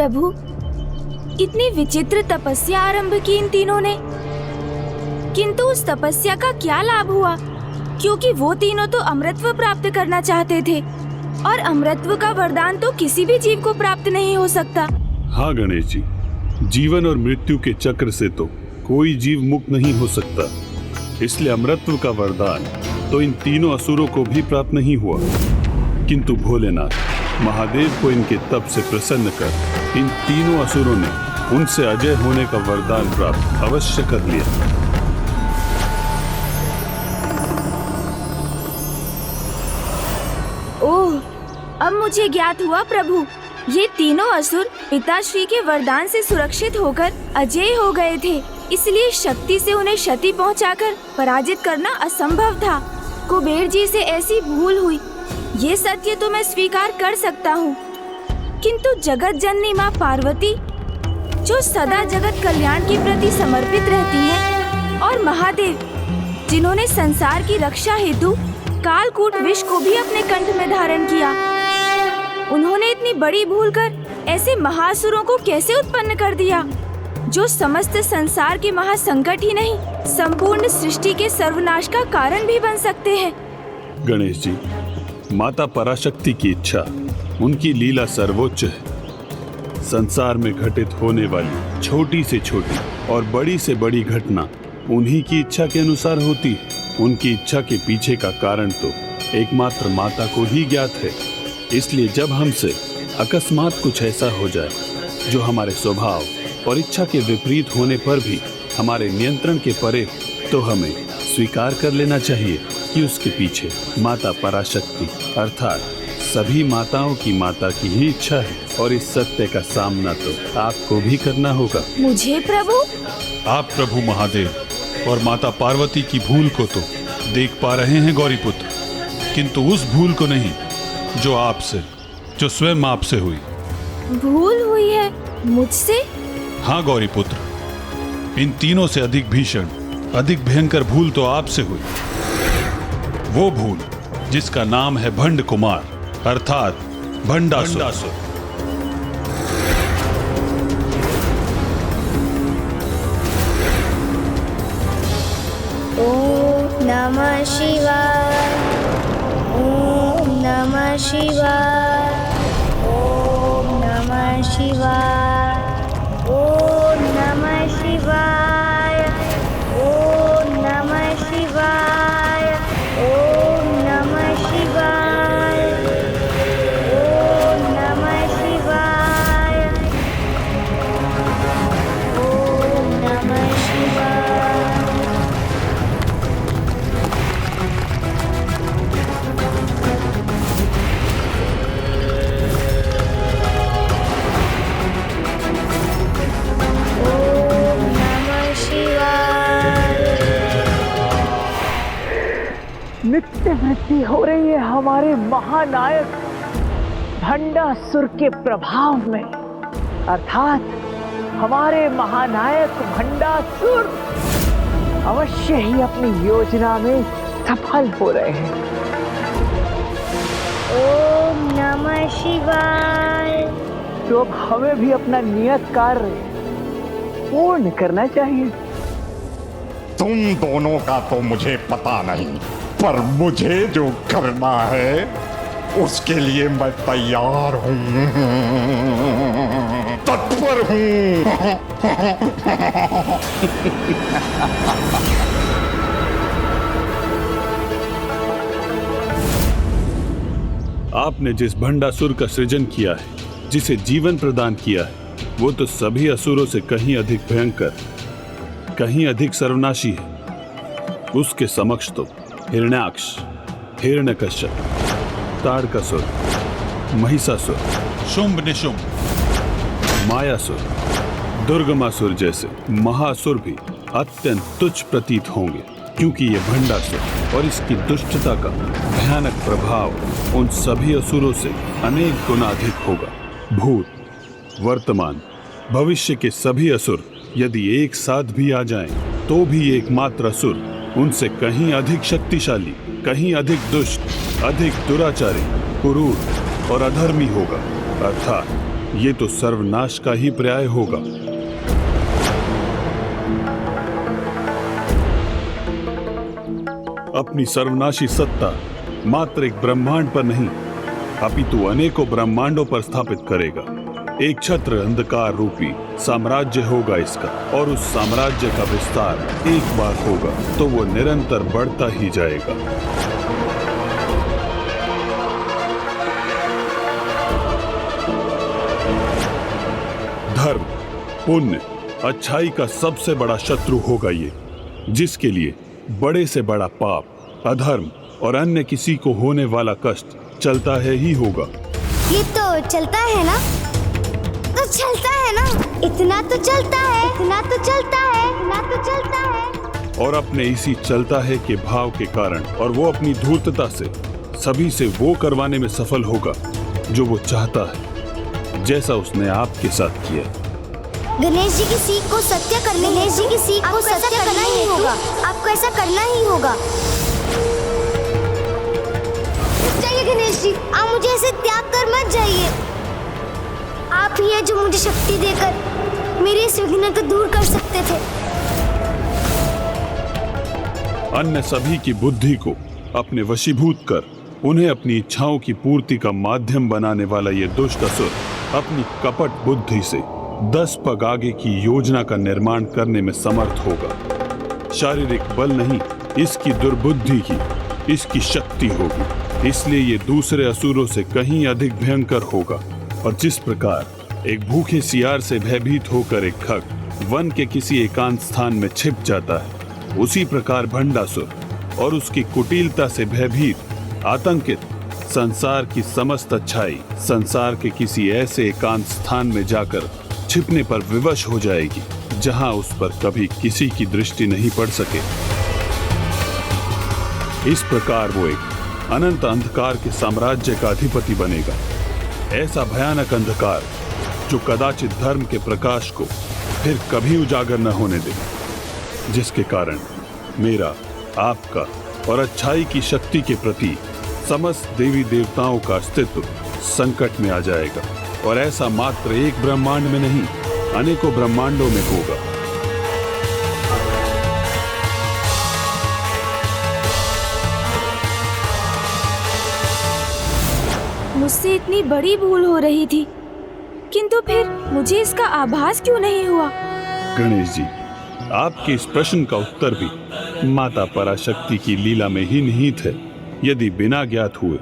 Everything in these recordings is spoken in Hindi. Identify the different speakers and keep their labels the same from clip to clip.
Speaker 1: प्रभु, इतनी विचित्र तपस्या आरंभ की इन तीनों ने, किंतु उस तपस्या का क्या लाभ हुआ? क्योंकि वो तीनों तो अमृतत्व प्राप्त करना चाहते थे, और अमृतत्व का वरदान तो किसी भी जीव को प्राप्त नहीं हो सकता।
Speaker 2: हाँ गणेश जी, जीवन और मृत्यु के चक्र से तो कोई जीव मुक्त नहीं हो सकता, इसलिए अमृतत्व का वरदान तो इन तीनों असुरों को भी प्राप्त नहीं हुआ। किंतु भोलेनाथ महादेव को इनके तप से प्रसन्न कर इन तीनों असुरों ने उनसे अजय होने का वरदान प्राप्त अवश्य कर लिया।
Speaker 1: ओह, अब मुझे ज्ञात हुआ प्रभु, ये तीनों असुर पिताश्री के वरदान से सुरक्षित होकर अजय हो गए थे, इसलिए शक्ति से उन्हें क्षति पहुंचाकर पराजित करना असंभव था। कुबेर जी से ऐसी भूल हुई, ये सत्य तो मैं स्वीकार कर सकता हूँ, किंतु जगत जननी माँ पार्वती, जो सदा जगत कल्याण के प्रति समर्पित रहती हैं, और महादेव, जिन्होंने संसार की रक्षा हेतु कालकूट विष को भी अपने कंठ में धारण किया, उन्होंने इतनी बड़ी भूल कर ऐसे महासुरों को कैसे उत्पन्न कर दिया, जो समस्त संसार के महासंकट ही नहीं, संपूर्ण सृष्टि के सर्वनाश का कारण भी बन सकते हैं।
Speaker 2: गणेश जी, माता पराशक्ति की इच्छा, उनकी लीला सर्वोच्च है। संसार में घटित होने वाली छोटी से छोटी और बड़ी से बड़ी घटना उन्हीं की इच्छा के अनुसार होती है। उनकी इच्छा के पीछे का कारण तो एकमात्र माता को ही ज्ञात है। इसलिए जब हमसे अकस्मात कुछ ऐसा हो जाए जो हमारे स्वभाव और इच्छा के विपरीत होने पर भी हमारे नियंत्रण के परे, तो हमें स्वीकार कर लेना चाहिए कि उसके पीछे माता पराशक्ति अर्थात सभी माताओं की माता की ही इच्छा है, और इस सत्य का सामना तो आपको भी करना होगा।
Speaker 1: मुझे प्रभु?
Speaker 3: आप प्रभु महादेव और माता पार्वती की भूल को तो देख पा रहे हैं गौरीपुत्र, किंतु उस भूल को नहीं जो स्वयं आपसे हुई।
Speaker 1: भूल हुई है मुझसे?
Speaker 3: हाँ गौरीपुत्र, इन तीनों से अधिक भीषण, अधिक भयंकर भूल तो आपसे हुई। वो भूल जिसका नाम है भंड कुमार अर्थात भंडासुर।
Speaker 4: ओम नमः शिवाय, ओम नमः शिवाय, ओम नमः शिवाय, ओम नमः शिवाय, ओम नमः शिवाय, ओम नमः शिवाय, ओम नमः शिवाय, ओम नमः शिवाय।
Speaker 5: नित्य वृद्धि हो रही है हमारे महानायक भंडासुर के प्रभाव में, अर्थात हमारे महानायक भंडासुर अवश्य ही अपनी योजना में सफल हो रहे हैं।
Speaker 4: ओम नमः शिवाय।
Speaker 5: तो अब हमें भी अपना नियत कार्य पूर्ण करना चाहिए।
Speaker 6: तुम दोनों का तो मुझे पता नहीं, पर मुझे जो करना है उसके लिए मैं तैयार हूं, तत्पर हूं।
Speaker 2: आपने जिस भंडासुर का सृजन किया है, जिसे जीवन प्रदान किया है, वो तो सभी असुरों से कहीं अधिक भयंकर, कहीं अधिक सर्वनाशी है। उसके समक्ष तो हिरण्याक्ष, हिरण्यकश्यप, ताड़कासुर, महिषासुर,
Speaker 3: शुंभ निशुंभ,
Speaker 2: मायासुर, दुर्गमासुर जैसे महासुर भी अत्यंत तुच्छ प्रतीत होंगे, क्योंकि ये भंडासुर और इसकी दुष्टता का भयानक प्रभाव उन सभी असुरों से अनेक गुना अधिक होगा। भूत, वर्तमान, भविष्य के सभी असुर यदि एक साथ भी आ जाएं, तो भी एकमात्र असुर उनसे कहीं अधिक शक्तिशाली, कहीं अधिक दुष्ट, अधिक दुराचारी, क्रूर और अधर्मी होगा, अर्थात ये तो सर्वनाश का ही पर्याय होगा। अपनी सर्वनाशी सत्ता मात्र एक ब्रह्मांड पर नहीं, अपितु अनेकों ब्रह्मांडों पर स्थापित करेगा। एक छत्र अंधकार रूपी साम्राज्य होगा इसका, और उस साम्राज्य का विस्तार एक बार होगा तो वो निरंतर बढ़ता ही जाएगा। धर्म, पुण्य, अच्छाई का सबसे बड़ा शत्रु होगा ये, जिसके लिए बड़े से बड़ा पाप, अधर्म और अन्य किसी को होने वाला कष्ट चलता है ही होगा।
Speaker 4: ये तो चलता है ना, तो चलता है ना, इतना तो चलता है, इतना तो चलता है, इतना तो चलता है।
Speaker 2: और अपने इसी चलता है के भाव के कारण और वो अपनी धूर्तता से सभी से वो करवाने में सफल होगा जो वो चाहता है, जैसा उसने आपके साथ किया।
Speaker 4: गणेश जी की सीख को सत्य करने, गणेश जी की सीख को सत्य करना ही होगा। आपको ऐसा करना ही होगा। जाइए गणेश जी, आप मुझे ऐसे त्याग कर मत जाइए। आप ही हैं जो मुझे शक्ति देकर मेरे इस विघ्न को दूर कर सकते थे।
Speaker 2: अन्य सभी की बुद्धि को अपने वशीभूत कर उन्हें अपनी इच्छाओं की पूर्ति का माध्यम बनाने वाला ये दुष्ट असुर अपनी कपट बुद्धि से 10 पग आगे की योजना का निर्माण करने में समर्थ होगा। शारीरिक बल नहीं, इसकी दुर्बुद्धि की इसकी शक्ति होगी। इसलिए ये दूसरे असुरों से कहीं अधिक भयंकर होगा। और जिस प्रकार एक भूखे सियार से भयभीत होकर एक खग वन के किसी एकांत स्थान में छिप जाता है, उसी प्रकार भंडासुर और उसकी कुटिलता से भयभीत आतंकित संसार की समस्त अच्छाई संसार के किसी ऐसे एकांत स्थान में जाकर छिपने पर विवश हो जाएगी जहां उस पर कभी किसी की दृष्टि नहीं पड़ सके। इस प्रकार वो एक अनंत अंधकार के साम्राज्य का अधिपति बनेगा। ऐसा भयानक अंधकार जो कदाचित धर्म के प्रकाश को फिर कभी उजागर न होने दे, जिसके कारण मेरा, आपका और अच्छाई की शक्ति के प्रति समस्त देवी देवताओं का अस्तित्व संकट में आ जाएगा। और ऐसा मात्र एक ब्रह्मांड में नहीं, अनेकों ब्रह्मांडों में होगा।
Speaker 1: मुझसे इतनी बड़ी भूल हो रही थी, किंतु फिर मुझे इसका आभास क्यों नहीं हुआ?
Speaker 2: गणेश जी, आपके इस प्रश्न का उत्तर भी माता पराशक्ति की लीला में ही निहित है। यदि बिना ज्ञात हुए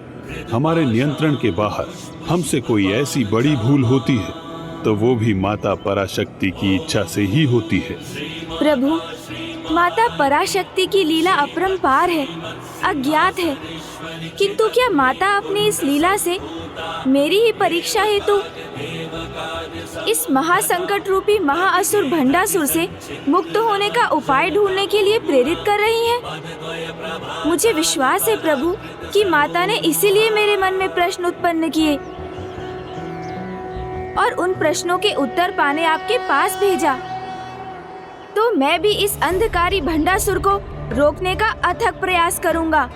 Speaker 2: हमारे नियंत्रण के बाहर हमसे कोई ऐसी बड़ी भूल होती है तो वो भी माता पराशक्ति की इच्छा से ही होती है।
Speaker 1: प्रभु, माता पराशक्ति की लीला अपरंपार है, अज्ञात है, किंतु क्या माता अपनी इस लीला से मेरी ही परीक्षा हेतु इस महासंकट रूपी महाअसुर भंडासुर से मुक्त होने का उपाय ढूंढने के लिए प्रेरित कर रही हैं? मुझे विश्वास है प्रभु कि माता ने इसीलिए मेरे मन में प्रश्न उत्पन्न किए और उन प्रश्नों के उत्तर पाने आपके पास भेजा। तो मैं भी इस अंधकारी भंडासुर को रोकने का अथक प्रयास करूंगा।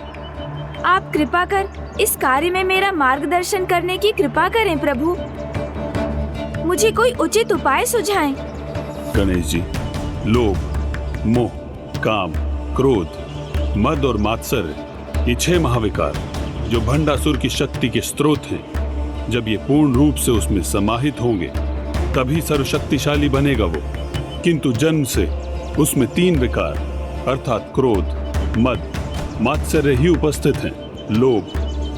Speaker 1: आप कृपा कर इस कार्य में मेरा मार्गदर्शन करने की कृपा करें प्रभु। मुझे कोई उचित उपाय सुझाएं।
Speaker 2: गणेश जी, लोभ, मोह, काम, क्रोध, मद और मात्सर्य, ये 6 महाविकार जो भंडासुर की शक्ति के स्रोत हैं, जब ये पूर्ण रूप से उसमें समाहित होंगे तभी सर्वशक्तिशाली बनेगा वो। किंतु जन्म से उसमें 3 विकार अर्थात क्रोध, मद, मात्सर्य ही उपस्थित हैं। लोभ,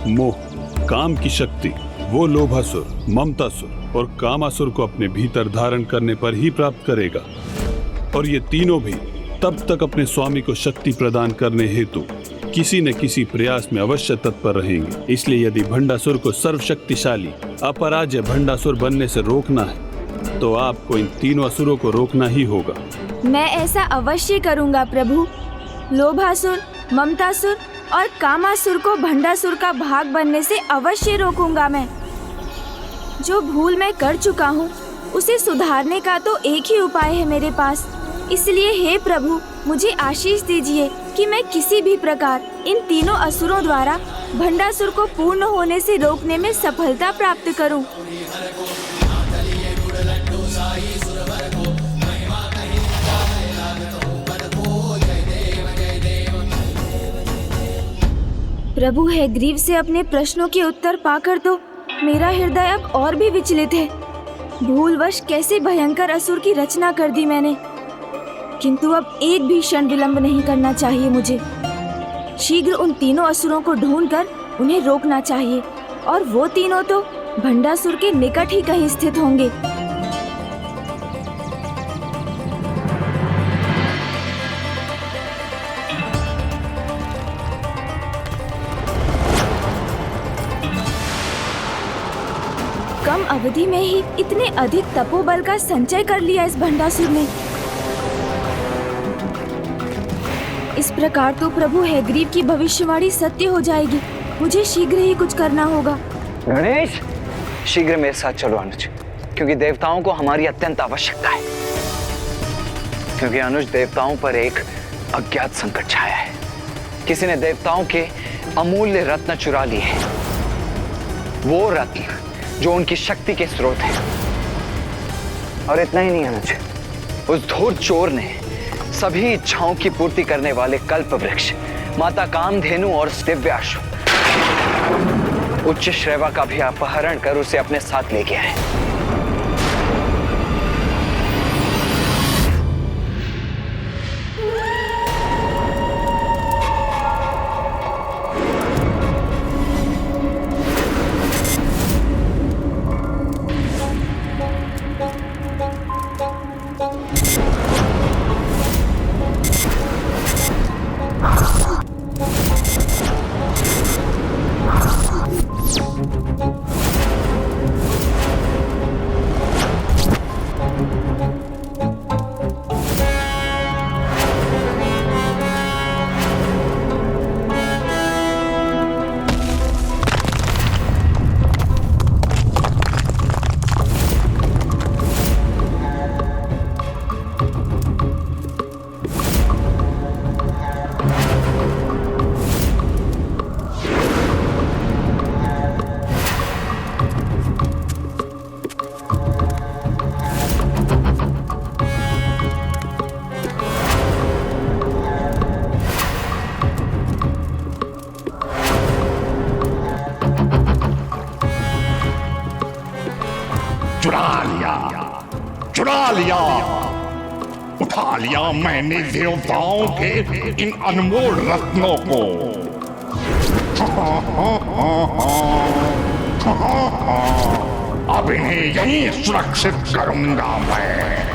Speaker 2: मोह, काम की शक्ति वो लोभासुर, ममतासुर और कामासुर को अपने भीतर धारण करने पर ही प्राप्त करेगा। और ये तीनों भी तब तक अपने स्वामी को शक्ति प्रदान करने हेतु किसी न किसी प्रयास में अवश्य तत्पर रहेंगे। इसलिए यदि भंडासुर को सर्वशक्तिशाली अपराज्य भंडासुर बनने से रोकना है तो आपको इन तीनों असुरों को रोकना ही होगा।
Speaker 1: मैं ऐसा अवश्य करूंगा प्रभु। लोभासुर, ममतासुर और कामासुर को भंडासुर का भाग बनने से अवश्य रोकूंगा मैं। जो भूल मैं कर चुका हूँ उसे सुधारने का तो एक ही उपाय है मेरे पास। इसलिए हे प्रभु, मुझे आशीष दीजिए कि मैं किसी भी प्रकार इन तीनों असुरों द्वारा भंडासुर को पूर्ण होने से रोकने में सफलता प्राप्त करूं। प्रभु हैग्रीव से अपने प्रश्नों के उत्तर पाकर तो मेरा हृदय अब और भी विचलित है। भूलवश कैसे भयंकर असुर की रचना कर दी मैंने, किंतु अब एक भी क्षण विलंब नहीं करना चाहिए मुझे। शीघ्र उन तीनों असुरों को ढूंढकर उन्हें रोकना चाहिए, और वो तीनों तो भंडासुर के निकट ही कहीं स्थित होंगे। कम अवधि में ही इतने अधिक तपोबल का संचय कर लिया इस भंडासुर ने। इस प्रकार तो प्रभु हैग्रीव की भविष्यवाणी सत्य हो जाएगी। मुझे शीघ्र ही कुछ करना होगा।
Speaker 7: गणेश, शीघ्र मेरे साथ चलो अनुज, क्योंकि देवताओं को हमारी अत्यंत आवश्यकता है। क्योंकि अनुज, देवताओं पर एक अज्ञात संकट छाया है। किसी ने देवताओं के अमूल्य रत्न चुरा लिए हैं, वो रत्न जो उनकी शक्ति के स्रोत है। और इतना ही नहीं अनुज, उस धूर्त चोर ने सभी इच्छाओं की पूर्ति करने वाले कल्प वृक्ष, माता कामधेनु और दिव्याश्व, उच्च श्रेवा का भी अपहरण कर उसे अपने साथ ले गया है।
Speaker 6: चुरा लिया, उठा लिया मैंने देवताओं के इन अनमोल रत्नों को। अब इन्हें यहीं सुरक्षित करूंगा मैं।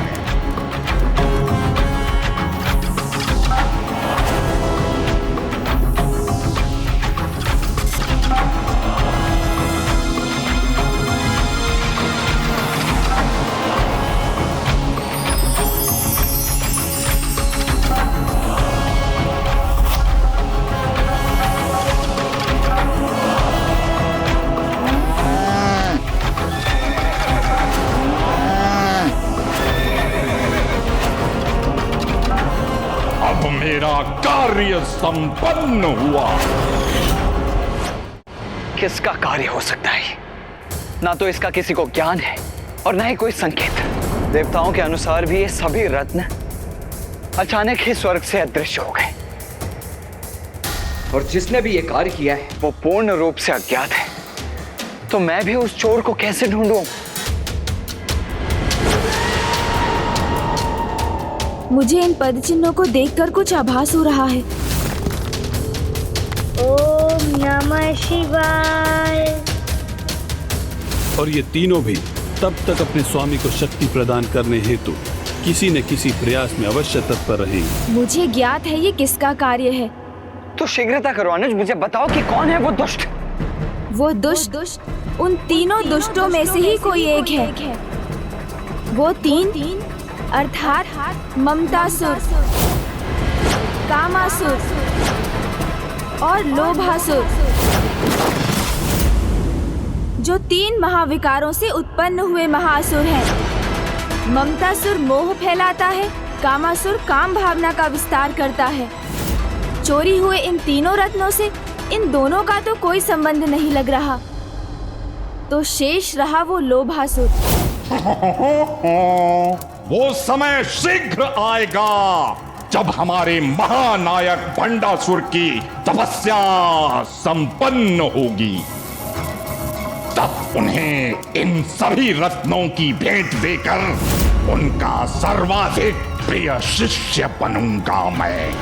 Speaker 6: मेरा कार्य संपन्न हुआ।
Speaker 7: किसका कार्य हो सकता है? ना तो इसका किसी को ज्ञान है और ना ही कोई संकेत। देवताओं के अनुसार भी ये सभी रत्न अचानक ही स्वर्ग से अदृश्य हो गए, और जिसने भी ये कार्य किया है वो पूर्ण रूप से अज्ञात है। तो मैं भी उस चोर को कैसे ढूंढूं?
Speaker 1: मुझे इन पद चिन्हों को देखकर कुछ आभास हो रहा है।
Speaker 4: ओम नमः शिवाय।
Speaker 2: और ये तीनों भी तब तक अपने स्वामी को शक्ति प्रदान करने हेतु किसी न किसी प्रयास में अवश्य तत्पर रहेंगे।
Speaker 1: मुझे ज्ञात है ये किसका कार्य है।
Speaker 7: तो शीघ्रता करो अनुज, मुझे बताओ कि कौन है वो दुष्ट।
Speaker 1: वो दुष्ट उन तीनों दुष्टों में से ही कोई एक है। वो तीन अर्थात ममतासुर, कामासुर और लोभासुर, जो तीन महाविकारों से उत्पन्न हुए महाअसुर हैं। ममतासुर मोह फैलाता है, कामासुर काम भावना का विस्तार करता है। चोरी हुए इन तीनों रत्नों से इन दोनों का तो कोई संबंध नहीं लग रहा, तो शेष रहा वो लोभासुर।
Speaker 6: वो समय शीघ्र आएगा जब हमारे महानायक भंडासुर की तपस्या संपन्न होगी, तब उन्हें इन सभी रत्नों की भेंट देकर उनका सर्वाधिक प्रिय शिष्य बनूंगा मैं।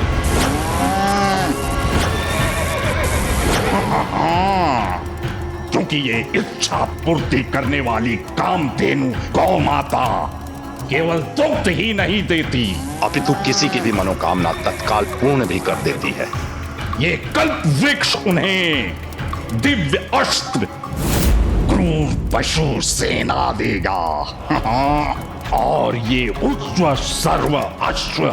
Speaker 6: क्योंकि ये इच्छा पूर्ति करने वाली कामधेनु गौ माता केवल दुग्ध ही नहीं देती,
Speaker 8: अपितु किसी की भी मनोकामना तत्काल पूर्ण भी कर देती है।
Speaker 6: ये कल्प वृक्ष उन्हें दिव्य अस्त्र क्रूर पशु सेना देगा और ये उच्च सर्व अश्व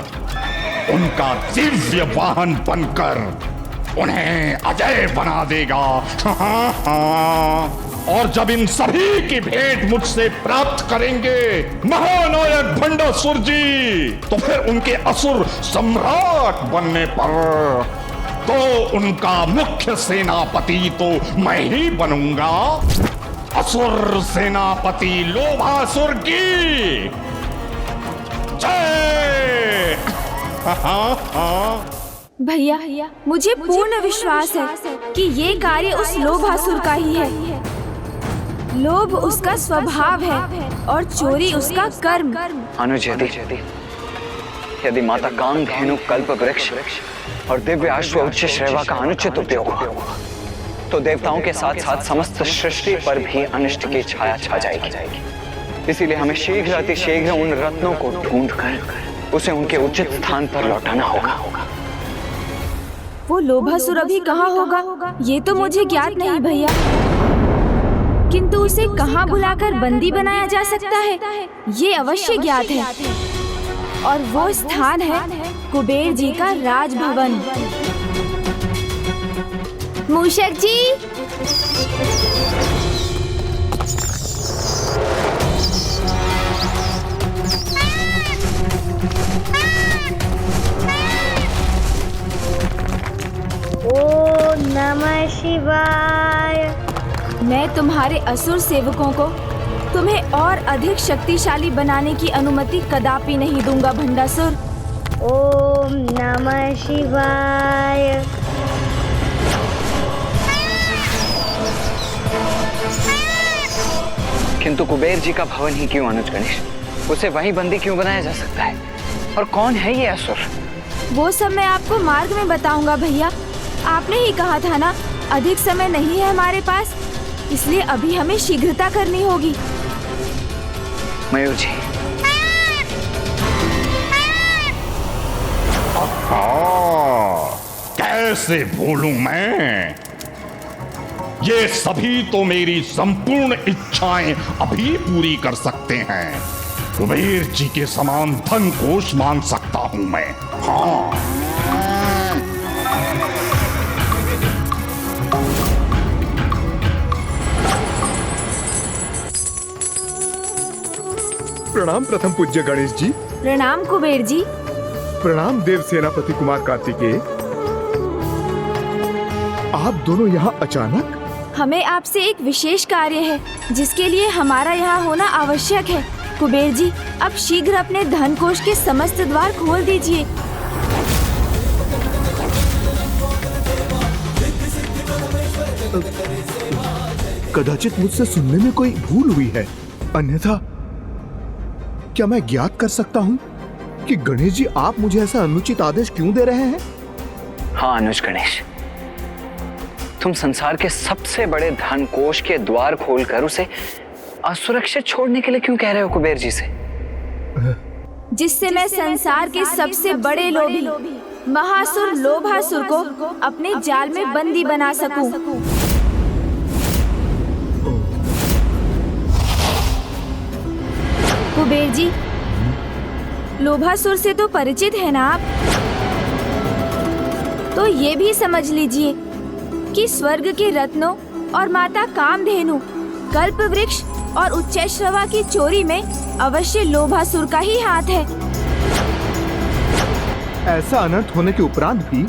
Speaker 6: उनका दिव्य वाहन बनकर उन्हें अजय बना देगा। और जब इन सभी की भेंट मुझसे प्राप्त करेंगे महानायक भंडासुर जी, तो फिर उनके असुर सम्राट बनने पर तो उनका मुख्य सेनापति तो मैं ही बनूंगा। असुर सेनापति लोभासुर की जय।
Speaker 1: भैया, मुझे पूर्ण विश्वास है कि ये कार्य उस लोभासुर का ही है। लोभ उसका स्वभाव है और चोरी उसका कर्म।
Speaker 7: अनुज, यदि माता कामधेनु कल्प वृक्ष और दिव्य अश्व उच्च श्रेवा का अनुचित उपयोग हुआ, तो देवताओं के साथ साथ समस्त सृष्टि पर भी अनिष्ट की छाया छा जाएगी। इसीलिए हमें शीघ्र अतिशीघ्र उन रत्नों को ढूंढकर उसे उनके उचित स्थान पर लौटाना होगा।
Speaker 1: वो लोभासुर अभी कहाँ होगा ये तो मुझे ज्ञात नहीं भैया, किंतु उसे कहाँ बुलाकर बंदी बनाया जा सकता है ये अवश्य ज्ञात है। और वो स्थान है कुबेर जी का राजभवन। मूषक जी,
Speaker 4: ओम नमः शिवाय।
Speaker 1: मैं तुम्हारे असुर सेवकों को तुम्हें और अधिक शक्तिशाली बनाने की अनुमति कदापि नहीं दूंगा भंडासुर।
Speaker 4: ओम नमः शिवाय।
Speaker 7: किंतु कुबेर जी का भवन ही क्यों अनुज गणेश? उसे वहीं बंदी क्यों बनाया जा सकता है? और कौन है ये असुर?
Speaker 1: वो सब मैं आपको मार्ग में बताऊंगा भैया। आपने ही कहा था ना, अधिक समय नहीं है हमारे पास, इसलिए अभी हमें शीघ्रता करनी होगी।
Speaker 7: मयूर जी,
Speaker 6: कैसे भूलूं मैं? ये सभी तो मेरी संपूर्ण इच्छाएं अभी पूरी कर सकते हैं। कुबेर जी के समान धन कोष मान सकता हूं मैं। हाँ,
Speaker 9: प्रणाम प्रथम पूज्य गणेश जी।
Speaker 1: प्रणाम कुबेर जी।
Speaker 9: प्रणाम देव सेनापति कुमार कार्तिकेय। आप दोनों यहाँ अचानक?
Speaker 1: हमें आपसे एक विशेष कार्य है जिसके लिए हमारा यहाँ होना आवश्यक है। कुबेर जी, अब शीघ्र अपने धन कोष के समस्त द्वार खोल दीजिए।
Speaker 9: कदाचित मुझसे सुनने में कोई भूल हुई है, अन्यथा क्या मैं ज्ञात कर सकता हूँ कि गणेश जी आप मुझे ऐसा अनुचित आदेश क्यों दे रहे हैं?
Speaker 7: हाँ अनुज गणेश, तुम संसार के सबसे बड़े धन कोष के द्वार खोलकर उसे असुरक्षित छोड़ने के लिए क्यों कह रहे हो कुबेर जी से?
Speaker 1: जिससे मैं संसार के सबसे बड़े लोभी महासुर लोभासुर को अपने जाल में बंदी बना सकूं। कुबेर जी, लोभासुर से तो परिचित है ना आप? तो ये भी समझ लीजिए कि स्वर्ग के रत्नों और माता कामधेनु कल्प वृक्ष और उच्चैश्रवा की चोरी में अवश्य लोभासुर का ही हाथ है।
Speaker 9: ऐसा अनर्थ होने के उपरांत भी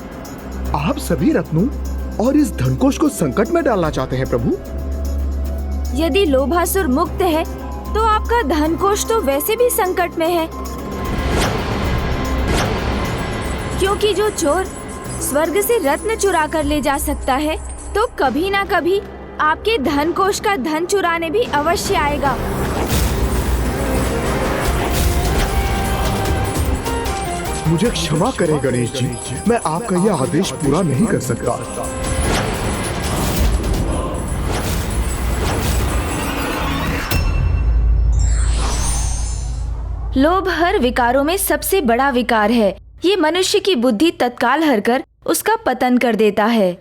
Speaker 9: आप सभी रत्नों और इस धनकोष को संकट में डालना चाहते हैं प्रभु?
Speaker 1: यदि लोभासुर मुक्त है तो आपका धनकोष तो वैसे भी संकट में है। क्योंकि जो चोर स्वर्ग से रत्न चुरा कर ले जा सकता है, तो कभी ना कभी आपके धन कोष का धन चुराने भी अवश्य आएगा।
Speaker 9: मुझे क्षमा करें गणेश जी, मैं आपका यह आदेश पूरा नहीं कर सकता।
Speaker 1: लोभ हर विकारों में सबसे बड़ा विकार है। ये मनुष्य की बुद्धि तत्काल हर कर उसका पतन कर देता है।